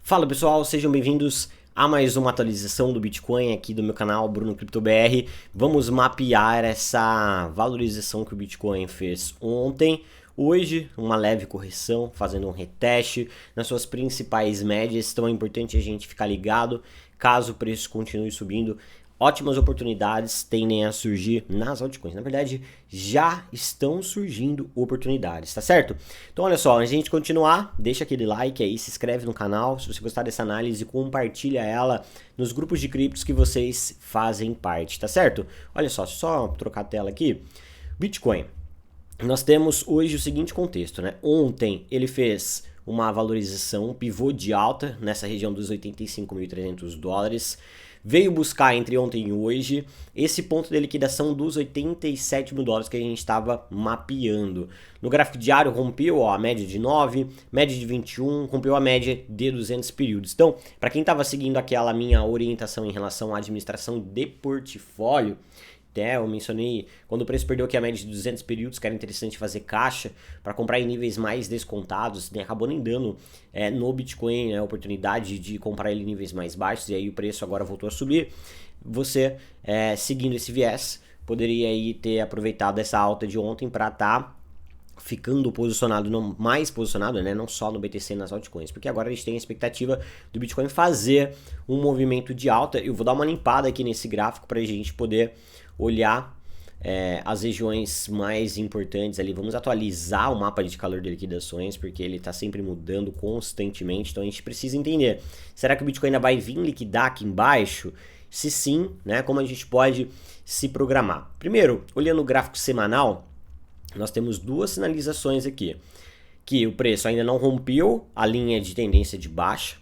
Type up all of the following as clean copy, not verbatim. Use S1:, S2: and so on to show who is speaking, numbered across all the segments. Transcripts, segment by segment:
S1: Fala pessoal, sejam bem-vindos a mais uma atualização do Bitcoin aqui do meu canal Bruno Crypto BR. Vamos mapear essa valorização que o Bitcoin fez ontem. Hoje, uma leve correção, fazendo um reteste nas suas principais médias. Então é importante a gente ficar ligado caso o preço continue subindo. Ótimas oportunidades tendem a surgir nas altcoins. Na verdade, já estão surgindo oportunidades, tá certo? Então, olha só, antes de a gente continuar, deixa aquele like aí, se inscreve no canal. Se você gostar dessa análise, compartilha ela nos grupos de criptos que vocês fazem parte, tá certo? Olha só trocar a tela aqui. Bitcoin. Nós temos hoje o seguinte contexto, né? Ontem ele fez uma valorização, um pivô de alta nessa região dos 85.300 dólares. Veio buscar entre ontem e hoje esse ponto de liquidação dos 87 mil dólares que a gente estava mapeando. No gráfico diário rompeu a média de 9, média de 21, rompeu a média de 200 períodos. Então, para quem estava seguindo aquela minha orientação em relação à administração de portfólio, eu mencionei, quando o preço perdeu aqui a média de 200 períodos, que era interessante fazer caixa para comprar em níveis mais descontados, né? Acabou nem dando no Bitcoin, né, a oportunidade de comprar ele em níveis mais baixos, e aí o preço agora voltou a subir. Você, seguindo esse viés, poderia aí ter aproveitado essa alta de ontem para estar ficando posicionado, mais posicionado, né, não só no BTC e nas altcoins, porque agora a gente tem a expectativa do Bitcoin fazer um movimento de alta. Eu vou dar uma limpada aqui nesse gráfico para a gente poder olhar as regiões mais importantes ali. Vamos atualizar o mapa de calor de liquidações, porque ele está sempre mudando constantemente, então a gente precisa entender, será que o Bitcoin ainda vai vir liquidar aqui embaixo? Se sim, né, como a gente pode se programar? Primeiro, olhando o gráfico semanal, nós temos duas sinalizações aqui, que o preço ainda não rompeu a linha de tendência de baixa,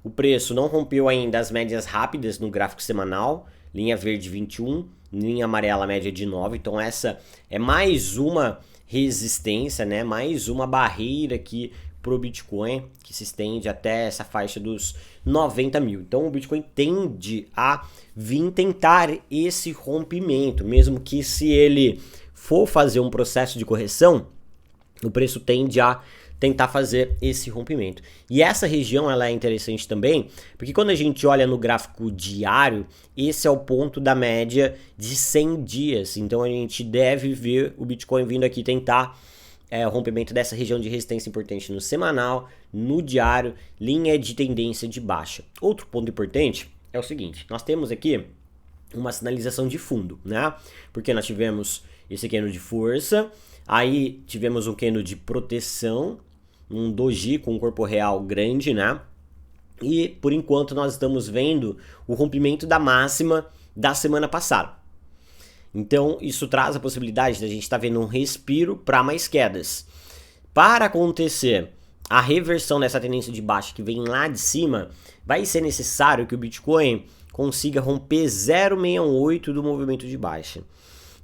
S1: o preço não rompeu ainda as médias rápidas no gráfico semanal, linha verde 21, linha amarela média de 9, então essa é mais uma resistência, né? Mais uma barreira aqui para o Bitcoin, que se estende até essa faixa dos 90 mil. Então o Bitcoin tende a vir tentar esse rompimento, mesmo que se ele for fazer um processo de correção, o preço tende a tentar fazer esse rompimento. E essa região ela é interessante também, porque quando a gente olha no gráfico diário, esse é o ponto da média de 100 dias. Então a gente deve ver o Bitcoin vindo aqui tentar o rompimento dessa região de resistência importante no semanal, no diário, linha de tendência de baixa. Outro ponto importante é o seguinte, nós temos aqui uma sinalização de fundo, né? Porque nós tivemos esse candle de força, aí tivemos um candle de proteção, um doji com um corpo real grande, né? E por enquanto nós estamos vendo o rompimento da máxima da semana passada. Então isso traz a possibilidade de a gente estar vendo um respiro para mais quedas. Para acontecer a reversão dessa tendência de baixa que vem lá de cima, vai ser necessário que o Bitcoin consiga romper 0,68 do movimento de baixa.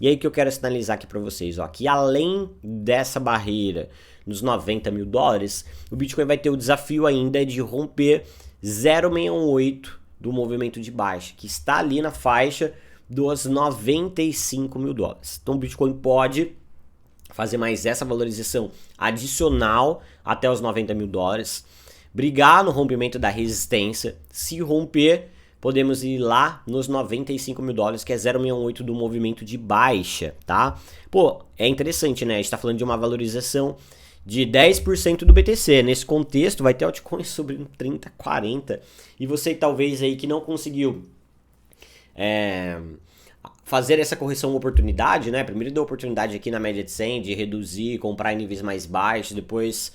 S1: E aí que eu quero sinalizar aqui para vocês, ó, que além dessa barreira nos 90 mil dólares, o Bitcoin vai ter o desafio ainda de romper 0,68 do movimento de baixa, que está ali na faixa dos 95 mil dólares. Então o Bitcoin pode fazer mais essa valorização adicional até os 90 mil dólares, brigar no rompimento da resistência, se romper, podemos ir lá nos 95 mil dólares, que é 0,68 do movimento de baixa, tá? Pô, é interessante, né? A gente tá falando de uma valorização de 10% do BTC. Nesse contexto, vai ter altcoins sobre 30, 40. E você talvez aí que não conseguiu fazer essa correção oportunidade, né? Primeiro deu oportunidade aqui na média de 100 de reduzir, comprar em níveis mais baixos, depois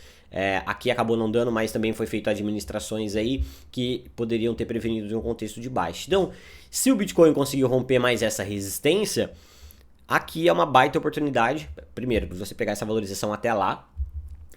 S1: aqui acabou não dando, mas também foi feito administrações aí que poderiam ter prevenido de um contexto de baixa. Então, se o Bitcoin conseguir romper mais essa resistência, aqui é uma baita oportunidade, primeiro, para você pegar essa valorização até lá,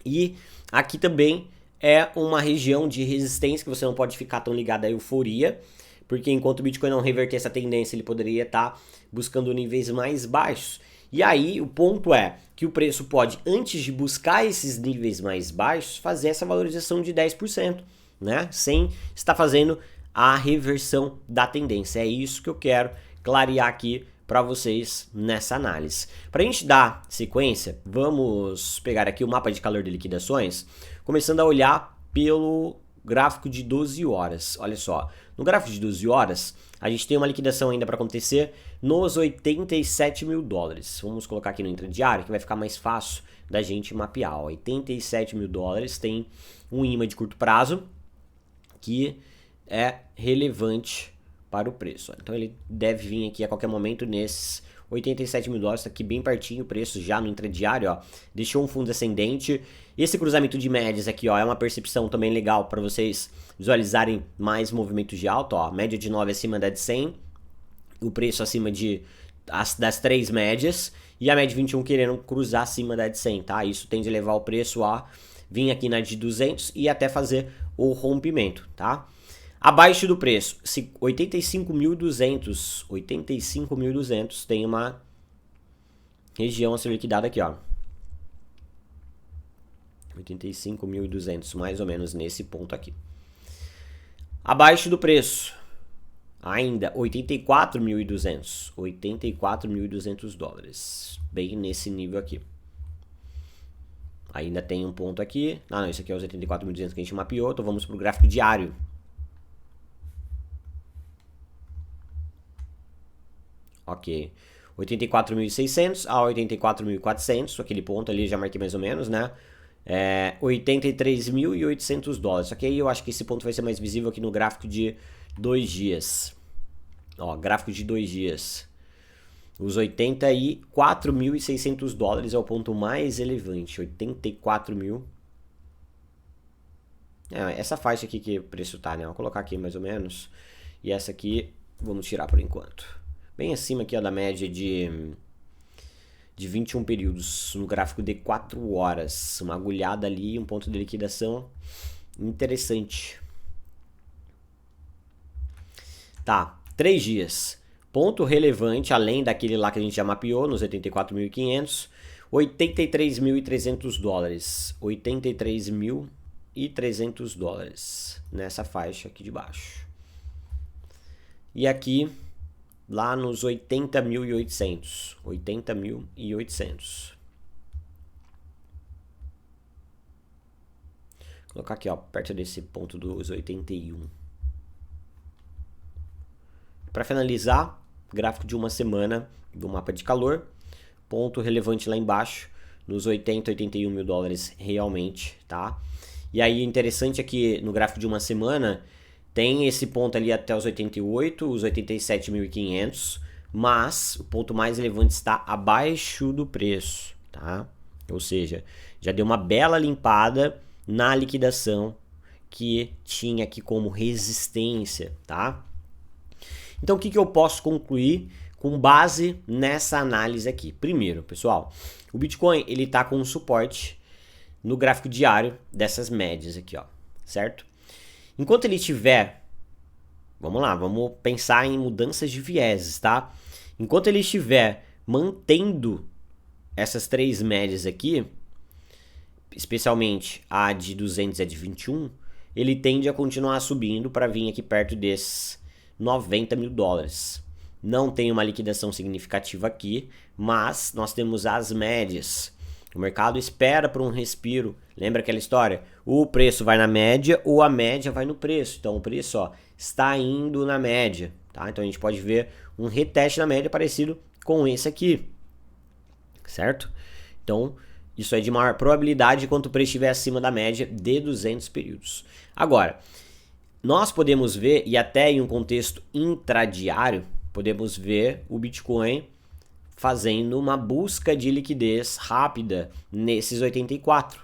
S1: e aqui também é uma região de resistência que você não pode ficar tão ligado à euforia, porque enquanto o Bitcoin não reverter essa tendência, ele poderia estar buscando níveis mais baixos. E aí o ponto é que o preço pode, antes de buscar esses níveis mais baixos, fazer essa valorização de 10%, né? Sem estar fazendo a reversão da tendência. É isso que eu quero clarear aqui para vocês nessa análise. Para a gente dar sequência, vamos pegar aqui o mapa de calor de liquidações, começando a olhar pelo gráfico de 12 horas. Olha só, no gráfico de 12 horas, a gente tem uma liquidação ainda para acontecer nos 87 mil dólares. Vamos colocar aqui no intradiário que vai ficar mais fácil da gente mapear. 87 mil dólares tem um imã de curto prazo que é relevante para o preço. Então ele deve vir aqui a qualquer momento nesses 87 mil dólares, tá aqui bem pertinho o preço já no intradiário, ó. Deixou um fundo ascendente. Esse cruzamento de médias aqui, ó, é uma percepção também legal para vocês visualizarem mais movimentos de alta, ó. Média de 9 acima da de 100, o preço acima das 3 médias e a média de 21 querendo cruzar acima da de 100, tá? Isso tende a levar o preço a vir aqui na de 200 e até fazer o rompimento, tá? Abaixo do preço, 85.200, 85.200 tem uma região a ser liquidada aqui, ó. 85.200, mais ou menos nesse ponto aqui. Abaixo do preço, ainda 84.200, 84.200 dólares, bem nesse nível aqui. Ainda tem um ponto aqui, não, isso aqui é os 84.200 que a gente mapeou, então vamos para o gráfico diário. Ok, 84.600 a 84.400, aquele ponto ali eu já marquei mais ou menos, né? 83.800 dólares, só que aí eu acho que esse ponto vai ser mais visível aqui no gráfico de 2 dias. Ó, gráfico de 2 dias. Os 84.600 dólares é o ponto mais relevante, 84 mil. Essa faixa aqui que o preço tá, né? Vou colocar aqui mais ou menos. E essa aqui, vamos tirar por enquanto. Bem acima aqui, ó, da média de 21 períodos no gráfico de 4 horas. Uma agulhada ali, um ponto de liquidação interessante. Tá, 3 dias. Ponto relevante, além daquele lá que a gente já mapeou, nos 84.500, 83.300 dólares. 83.300 dólares nessa faixa aqui de baixo. E aqui lá nos 80.800, 80.800. Vou colocar aqui, ó, perto desse ponto dos 81. Para finalizar, gráfico de uma semana do mapa de calor, ponto relevante lá embaixo, nos 81 mil dólares realmente, tá? E aí interessante é que no gráfico de uma semana tem esse ponto ali até os 88, os 87.500, mas o ponto mais relevante está abaixo do preço, tá? Ou seja, já deu uma bela limpada na liquidação que tinha aqui como resistência, tá? Então o que eu posso concluir com base nessa análise aqui? Primeiro, pessoal, o Bitcoin ele tá com um suporte no gráfico diário dessas médias aqui, ó, certo? Enquanto ele estiver, vamos lá, vamos pensar em mudanças de vieses, tá? Enquanto ele estiver mantendo essas 3 médias aqui, especialmente a de 200 e a de 21, ele tende a continuar subindo para vir aqui perto desses 90 mil dólares. Não tem uma liquidação significativa aqui, mas nós temos as médias. O mercado espera por um respiro. Lembra aquela história? O preço vai na média ou a média vai no preço. Então o preço, ó, está indo na média, tá? Então a gente pode ver um reteste na média parecido com esse aqui, certo? Então isso é de maior probabilidade quanto o preço estiver acima da média de 200 períodos. Agora, nós podemos ver, e até em um contexto intradiário, podemos ver o Bitcoin fazendo uma busca de liquidez rápida nesses 84,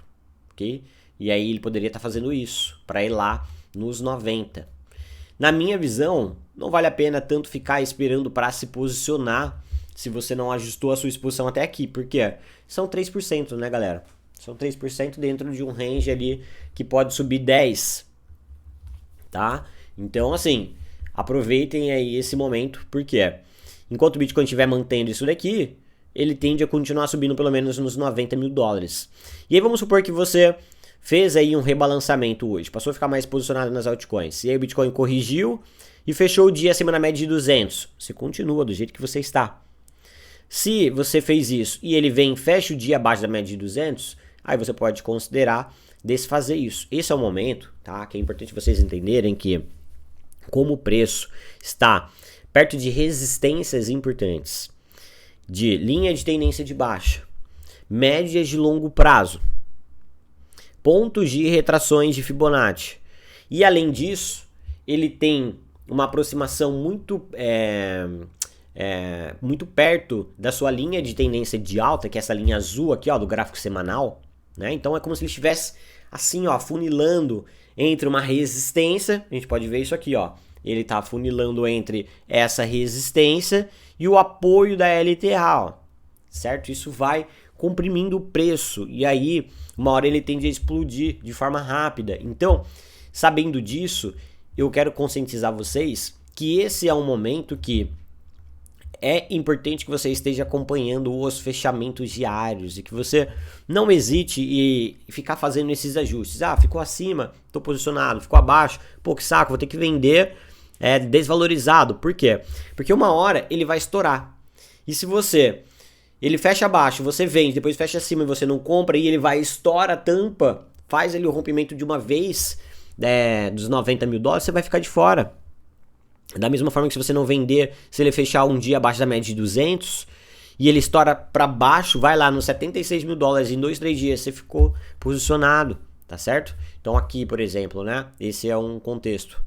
S1: ok? E aí ele poderia estar fazendo isso para ir lá nos 90. Na minha visão, não vale a pena tanto ficar esperando para se posicionar se você não ajustou a sua exposição até aqui, porque são 3%, né, galera? São 3% dentro de um range ali que pode subir 10, tá? Então, assim, aproveitem aí esse momento, porque enquanto o Bitcoin estiver mantendo isso daqui, ele tende a continuar subindo pelo menos nos 90 mil dólares. E aí vamos supor que você fez aí um rebalançamento hoje, passou a ficar mais posicionado nas altcoins, e aí o Bitcoin corrigiu e fechou o dia acima da média de 200. Você continua do jeito que você está. Se você fez isso e ele vem e fecha o dia abaixo da média de 200, aí você pode considerar desfazer isso. Esse é o momento, tá? Que é importante vocês entenderem que como o preço está perto de resistências importantes, de linha de tendência de baixa, médias de longo prazo, pontos de retrações de Fibonacci, e além disso, ele tem uma aproximação muito perto da sua linha de tendência de alta, que é essa linha azul aqui, ó, do gráfico semanal, né? Então é como se ele estivesse assim, ó, funilando entre uma resistência, a gente pode ver isso aqui, ó, ele tá funilando entre essa resistência e o apoio da LTA, ó, certo? Isso vai comprimindo o preço e aí uma hora ele tende a explodir de forma rápida. Então, sabendo disso, eu quero conscientizar vocês que esse é um momento que é importante que você esteja acompanhando os fechamentos diários e que você não hesite e ficar fazendo esses ajustes. Ah, ficou acima, estou posicionado, ficou abaixo, pô, que saco, vou ter que vender desvalorizado. Por quê? Porque uma hora ele vai estourar. E se ele fecha abaixo, você vende, depois fecha acima e você não compra e ele vai, estoura a tampa, faz ali o rompimento de uma vez dos 90 mil dólares, você vai ficar de fora. Da mesma forma que se você não vender, se ele fechar um dia abaixo da média de 200 e ele estoura para baixo, vai lá nos 76 mil dólares em 2, 3 dias, você ficou posicionado, tá certo? Então aqui, por exemplo, né? Esse é um contexto,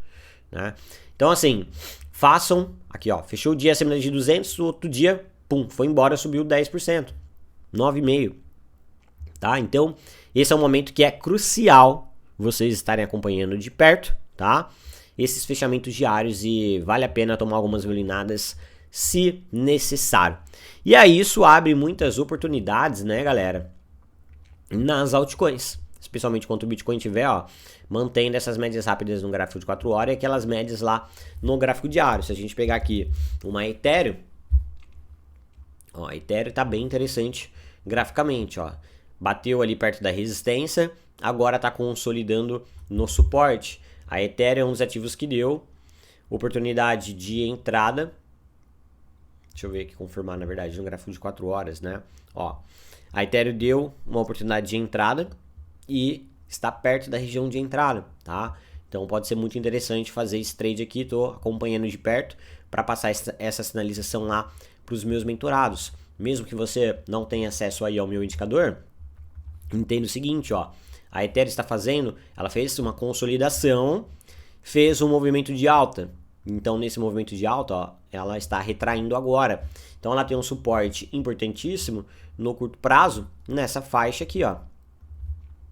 S1: né? Então assim, façam, aqui ó, fechou o dia acima de 200, o outro dia, pum, foi embora, subiu 10%, 9,5%, tá? Então esse é um momento que é crucial vocês estarem acompanhando de perto, tá? Esses fechamentos diários e vale a pena tomar algumas violinadas se necessário. E aí isso abre muitas oportunidades, né, galera, nas altcoins, especialmente quando o Bitcoin tiver, ó, mantendo essas médias rápidas no gráfico de 4 horas e aquelas médias lá no gráfico diário. Se a gente pegar aqui uma Ethereum, ó, a Ethereum tá bem interessante graficamente, ó, bateu ali perto da resistência, agora tá consolidando no suporte. A Ethereum é um dos ativos que deu oportunidade de entrada. Deixa eu ver aqui, confirmar na verdade, no gráfico de 4 horas, né? Ó, a Ethereum deu uma oportunidade de entrada e está perto da região de entrada, tá? Então pode ser muito interessante fazer esse trade aqui, tô acompanhando de perto para passar essa sinalização lá para os meus mentorados. Mesmo que você não tenha acesso aí ao meu indicador, entenda o seguinte, ó. A Ethereum está fazendo, ela fez uma consolidação, fez um movimento de alta. Então, nesse movimento de alta, ó, ela está retraindo agora. Então, ela tem um suporte importantíssimo no curto prazo, nessa faixa aqui, ó.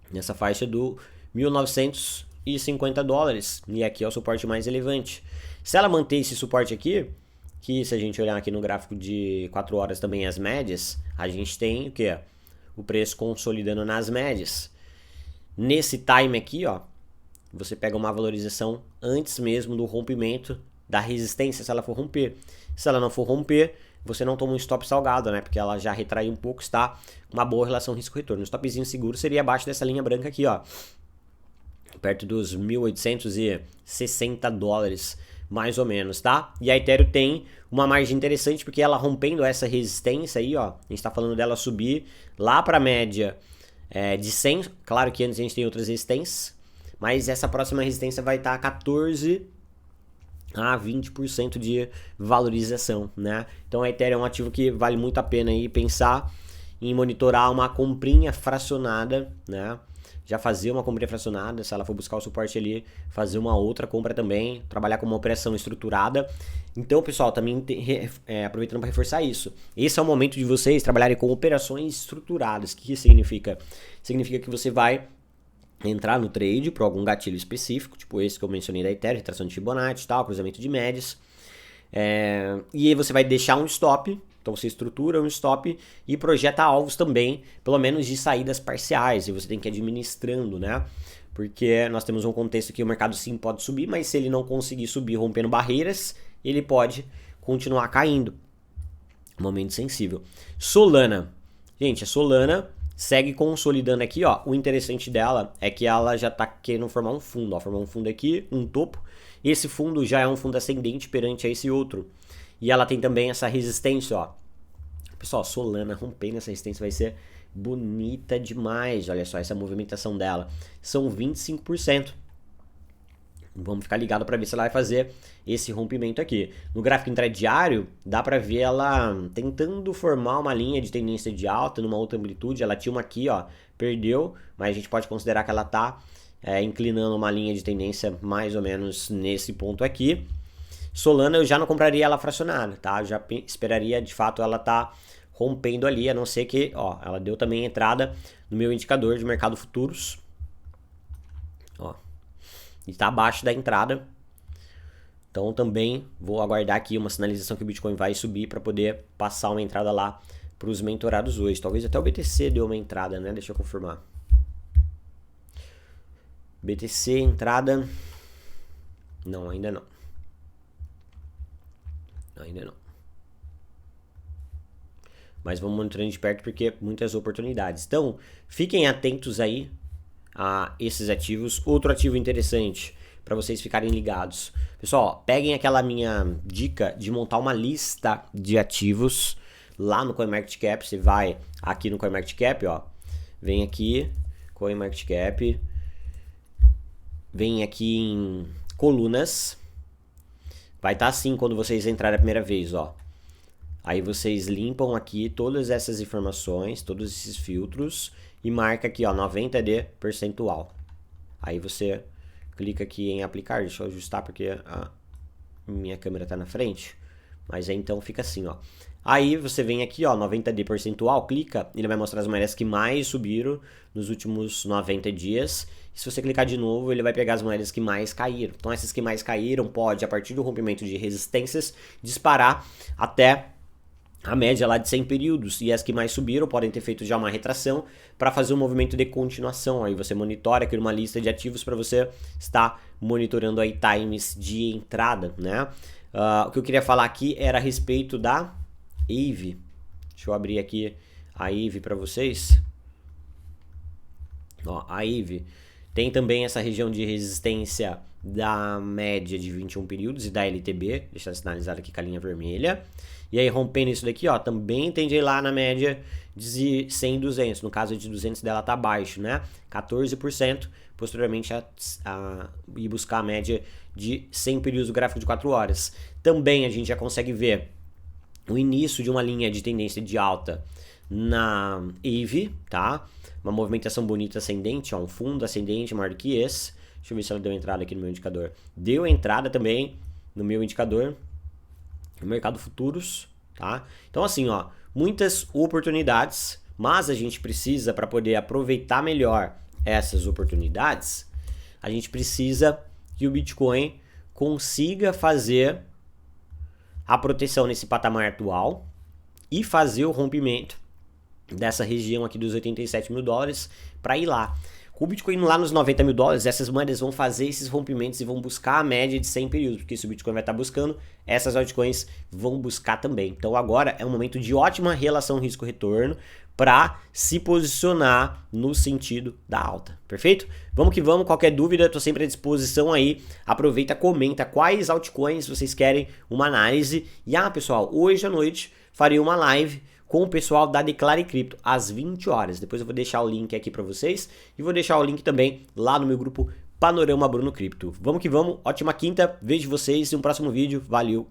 S1: Nessa faixa do 1.950 dólares. E aqui é o suporte mais relevante. Se ela manter esse suporte aqui, que se a gente olhar aqui no gráfico de 4 horas também as médias, a gente tem o quê? O preço consolidando nas médias. Nesse time aqui, ó, você pega uma valorização antes mesmo do rompimento da resistência, se ela for romper. Se ela não for romper, você não toma um stop salgado, né? Porque ela já retraiu um pouco, está uma boa relação risco-retorno. Um stopzinho seguro seria abaixo dessa linha branca aqui, ó, perto dos 1.860 dólares, mais ou menos, tá? E a Ethereum tem uma margem interessante, porque ela rompendo essa resistência aí, ó, a gente tá falando dela subir lá para a média de 100, claro que antes a gente tem outras resistências, mas essa próxima resistência vai estar 14 a 20% de valorização, né? Então a Ethereum é um ativo que vale muito a pena aí pensar em monitorar uma comprinha fracionada, né? Já fazer uma comprinha fracionada, se ela for buscar o suporte ali, fazer uma outra compra também, trabalhar com uma operação estruturada. Então, pessoal, também aproveitando para reforçar isso, esse é o momento de vocês trabalharem com operações estruturadas. O que isso significa? Significa que você vai entrar no trade por algum gatilho específico, tipo esse que eu mencionei da Ethereum, retração de Fibonacci, tal, cruzamento de médias, e aí você vai deixar um stop. Então você estrutura um stop e projeta alvos também, pelo menos de saídas parciais, e você tem que ir administrando, né? Porque nós temos um contexto que o mercado sim pode subir, mas se ele não conseguir subir rompendo barreiras, ele pode continuar caindo. Momento sensível. Solana. Gente, a Solana segue consolidando aqui, ó. O interessante dela é que ela já tá querendo formar um fundo, ó. Formar um fundo aqui, um topo. Esse fundo já é um fundo ascendente perante a esse outro. E ela tem também essa resistência, ó. Pessoal, Solana rompendo essa resistência vai ser bonita demais, olha só essa movimentação dela, são 25%. Vamos ficar ligado para ver se ela vai fazer esse rompimento aqui. No gráfico intradiário, dá para ver ela tentando formar uma linha de tendência de alta numa outra amplitude. Ela tinha uma aqui, ó, perdeu, mas a gente pode considerar que ela tá inclinando uma linha de tendência mais ou menos nesse ponto aqui. Solana eu já não compraria ela fracionada, tá? Eu já esperaria de fato ela tá rompendo ali, a não ser que, ó, ela deu também entrada no meu indicador de mercado futuros. Ó. E está abaixo da entrada. Então também vou aguardar aqui uma sinalização que o Bitcoin vai subir para poder passar uma entrada lá para os mentorados hoje. Talvez até o BTC deu uma entrada, né? Deixa eu confirmar. BTC, entrada... Não, ainda não. Ainda não. Mas vamos monitorando de perto porque muitas oportunidades. Então, fiquem atentos aí a esses ativos. Outro ativo interessante para vocês ficarem ligados. Pessoal, peguem aquela minha dica de montar uma lista de ativos lá no CoinMarketCap. Você vai aqui no CoinMarketCap, ó. Vem aqui, CoinMarketCap. Vem aqui em colunas. Vai estar assim quando vocês entrarem a primeira vez, ó. Aí vocês limpam aqui todas essas informações, todos esses filtros e marca aqui, ó, 90 de percentual. Aí você clica aqui em aplicar, deixa eu ajustar porque a minha câmera tá na frente. Mas aí então fica assim, ó. Aí você vem aqui, ó, 90 de percentual, clica, ele vai mostrar as moedas que mais subiram nos últimos 90 dias. E se você clicar de novo, ele vai pegar as moedas que mais caíram. Então essas que mais caíram pode, a partir do rompimento de resistências, disparar até a média lá de 100 períodos, e as que mais subiram podem ter feito já uma retração para fazer um movimento de continuação. Aí você monitora aqui uma lista de ativos para você estar monitorando aí times de entrada, né? O que eu queria falar aqui era a respeito da Aave. Deixa eu abrir aqui a Aave para vocês. Ó, a Aave tem também essa região de resistência da média de 21 períodos e da LTB, deixa sinalizado aqui com a linha vermelha. E aí rompendo isso daqui, ó, também tende a ir lá na média de 100 e 200. No caso de 200 dela tá abaixo, né? 14%, posteriormente a ir buscar a média de 100 períodos do gráfico de 4 horas. Também a gente já consegue ver o início de uma linha de tendência de alta na Aave, tá? Uma movimentação bonita ascendente, ó, um fundo ascendente maior do que esse. Deixa eu ver se ela deu entrada aqui no meu indicador. Deu entrada também no meu indicador, no mercado futuros, tá? Então assim, ó, muitas oportunidades, mas a gente precisa, para poder aproveitar melhor essas oportunidades, a gente precisa que o Bitcoin consiga fazer a proteção nesse patamar atual e fazer o rompimento dessa região aqui dos 87 mil dólares para ir lá. Com o Bitcoin lá nos 90 mil dólares, essas moedas vão fazer esses rompimentos e vão buscar a média de 100 períodos, porque se o Bitcoin vai estar buscando, essas altcoins vão buscar também. Então agora é um momento de ótima relação risco-retorno para se posicionar no sentido da alta, perfeito? Vamos que vamos, qualquer dúvida, estou sempre à disposição aí, aproveita, comenta quais altcoins vocês querem uma análise. E pessoal, hoje à noite farei uma live com o pessoal da Declare Cripto às 20 horas. Depois eu vou deixar o link aqui para vocês e vou deixar o link também lá no meu grupo Panorama Bruno Cripto. Vamos que vamos, ótima quinta, vejo vocês em um próximo vídeo, valeu!